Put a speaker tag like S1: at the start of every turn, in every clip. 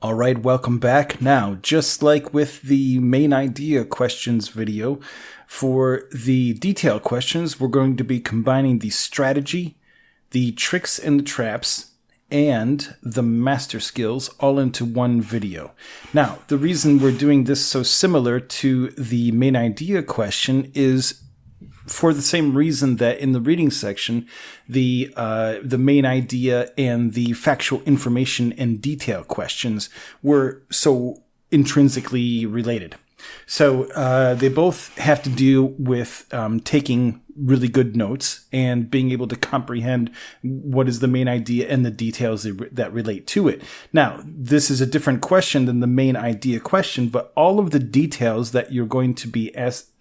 S1: All right, welcome back. Now, just like with the main idea questions video, for the detail questions, we're going to be combining the strategy, the tricks and the traps, and the master skills all into one video. Now, the reason we're doing this so similar to the main idea question is for the same reason that in the reading section, the main idea and the factual information and detail questions were so intrinsically related. So they both have to do with taking really good notes and being able to comprehend what is the main idea and the details that relate to it. Now, this is a different question than the main idea question, but all of the details that you're going to be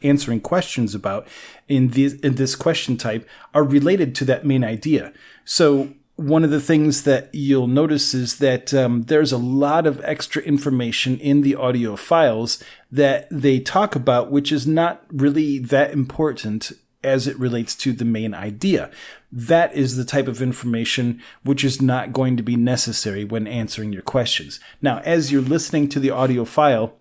S1: answering questions about in this question type are related to that main idea. So one of the things that you'll notice is that there's a lot of extra information in the audio files that they talk about, which is not really that important as it relates to the main idea. That is the type of information which is not going to be necessary when answering your questions. Now, as you're listening to the audio file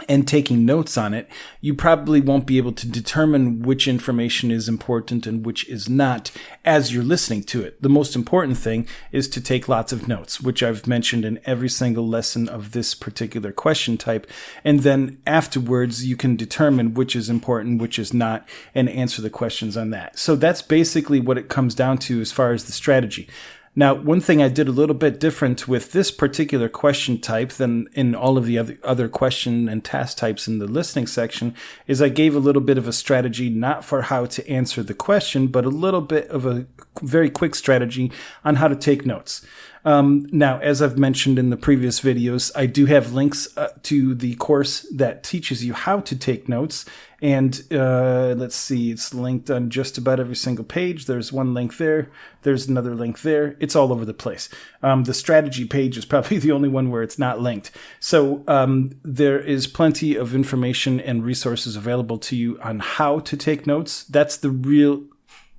S1: and taking notes on it, you probably won't be able to determine which information is important and which is not as you're listening to it. The most important thing is to take lots of notes, which I've mentioned in every single lesson of this particular question type. And then afterwards, you can determine which is important, which is not, and answer the questions on that. So that's basically what it comes down to as far as the strategy. Now, one thing I did a little bit different with this particular question type than in all of the other question and task types in the listening section is I gave a little bit of a strategy, not for how to answer the question, but a little bit of a very quick strategy on how to take notes. Now, as I've mentioned in the previous videos, I do have links to the course that teaches you how to take notes. And let's see, it's linked on just about every single page. There's one link there. There's another link there. It's all over the place. The strategy page is probably the only one where it's not linked. So there is plenty of information and resources available to you on how to take notes. That's the real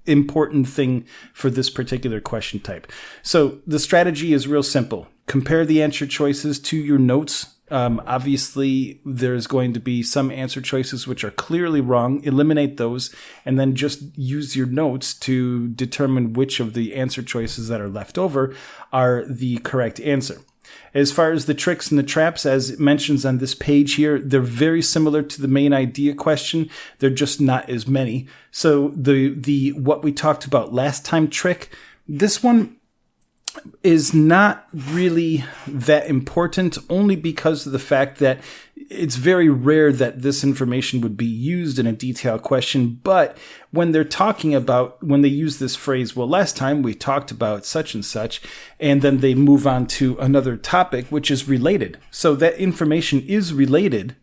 S1: important thing for this particular question type. So the strategy is real simple. Compare the answer choices to your notes. Obviously, there's going to be some answer choices which are clearly wrong. Eliminate those and then just use your notes to determine which of the answer choices that are left over are the correct answer. As far as the tricks and the traps, as it mentions on this page here, they're very similar to the main idea question. They're just not as many. So the what we talked about last time trick, this one is not really that important, only because of the fact that it's very rare that this information would be used in a detailed question. But when they're talking about, when they use this phrase, well, last time we talked about such and such, and then they move on to another topic, which is related. So that information is related.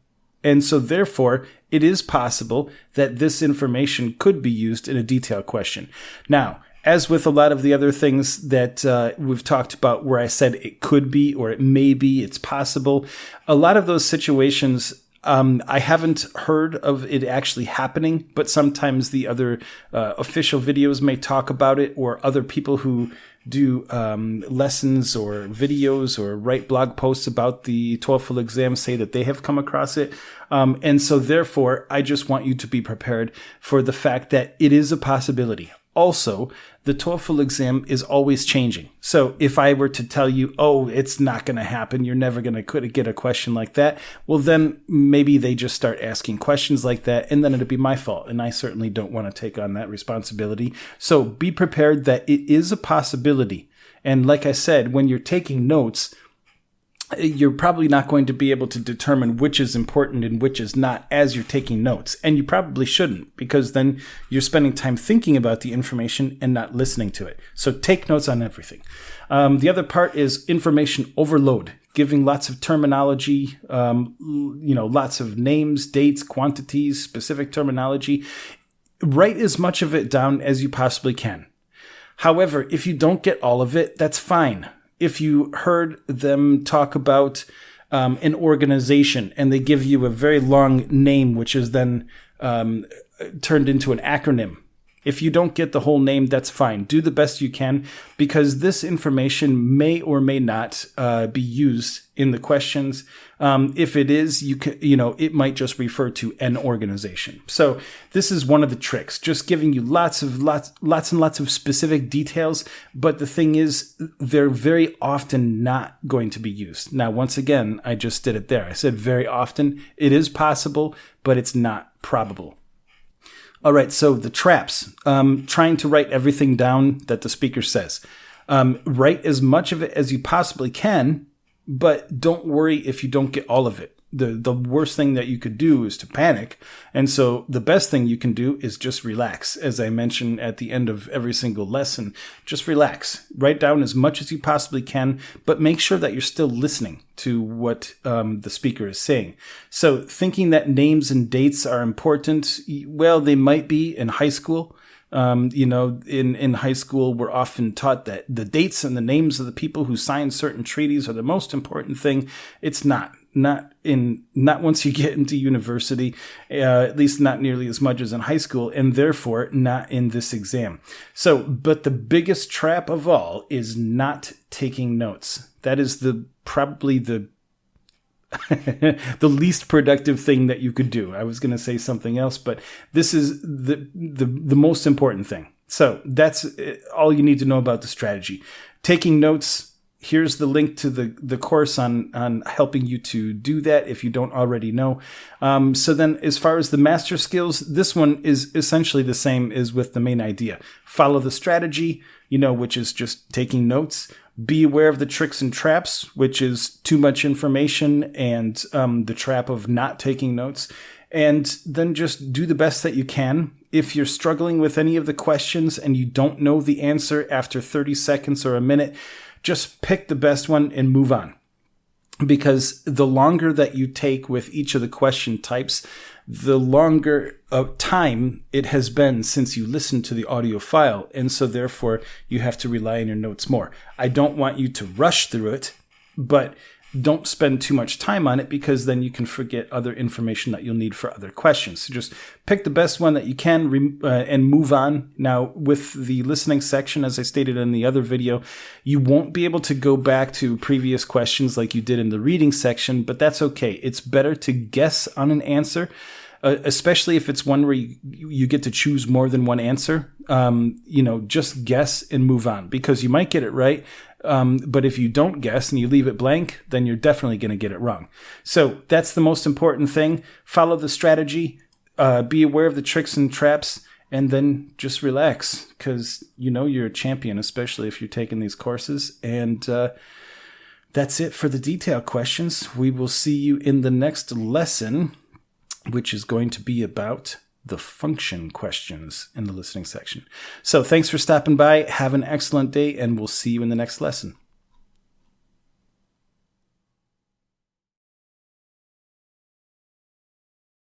S1: And so therefore, it is possible that this information could be used in a detailed question. Now, as with a lot of the other things that we've talked about where I said it could be or it may be, it's possible, a lot of those situations, I haven't heard of it actually happening, but sometimes the other official videos may talk about it, or other people who do lessons or videos or write blog posts about the TOEFL exam say that they have come across it. And so therefore, I just want you to be prepared for the fact that it is a possibility. Also, the TOEFL exam is always changing. So if I were to tell you, oh, it's not going to happen, you're never going to get a question like that, well, then maybe they just start asking questions like that, and then it'd be my fault. And I certainly don't want to take on that responsibility. So be prepared that it is a possibility. And like I said, when you're taking notes, you're probably not going to be able to determine which is important and which is not as you're taking notes. And you probably shouldn't, because then you're spending time thinking about the information and not listening to it. So take notes on everything. The other part is information overload, giving lots of terminology, lots of names, dates, quantities, specific terminology. Write as much of it down as you possibly can. However, if you don't get all of it, that's fine. If you heard them talk about an organization and they give you a very long name, which is then turned into an acronym, If you don't get the whole name, that's fine. Do the best you can, because this information may or may not be used in the questions. If it is, it might just refer to an organization. So this is one of the tricks, just giving you lots and lots of specific details. But the thing is, they're very often not going to be used. Now, once again, I just did it there. I said very often. It is possible, but it's not probable. All right, so the traps. Trying to write everything down that the speaker says. Write as much of it as you possibly can, but don't worry if you don't get all of it. The worst thing that you could do is to panic. And so the best thing you can do is just relax. As I mentioned at the end of every single lesson, just relax. Write down as much as you possibly can, but make sure that you're still listening to what the speaker is saying. So thinking that names and dates are important, well, they might be in high school. In high school, we're often taught that the dates and the names of the people who signed certain treaties are the most important thing. It's not once you get into university, at least not nearly as much as in high school, and therefore not in this exam. So, but the biggest trap of all is not taking notes. That is probably the least productive thing that you could do. I was going to say something else, but this is the most important thing. So that's all you need to know about the strategy. Taking notes. Here's the link to the course on helping you to do that if you don't already know. So then as far as the master skills, this one is essentially the same as with the main idea. Follow the strategy, which is just taking notes. Be aware of the tricks and traps, which is too much information and the trap of not taking notes. And then just do the best that you can. If you're struggling with any of the questions and you don't know the answer after 30 seconds or a minute, just pick the best one and move on. Because the longer that you take with each of the question types, the longer time it has been since you listened to the audio file. And so therefore, you have to rely on your notes more. I don't want you to rush through it, but don't spend too much time on it, because then you can forget other information that you'll need for other questions. So just pick the best one that you can and move on. Now, with the listening section, as I stated in the other video, you won't be able to go back to previous questions like you did in the reading section, but that's okay. It's better to guess on an answer, especially if it's one where you get to choose more than one answer. Just guess and move on, because you might get it right. But if you don't guess and you leave it blank, then you're definitely going to get it wrong. So that's the most important thing. Follow the strategy, be aware of the tricks and traps, and then just relax, because you're a champion, especially if you're taking these courses. And that's it for the detail questions. We will see you in the next lesson, which is going to be about the function questions in the listening section. So thanks for stopping by. Have an excellent day, and we'll see you in the next lesson.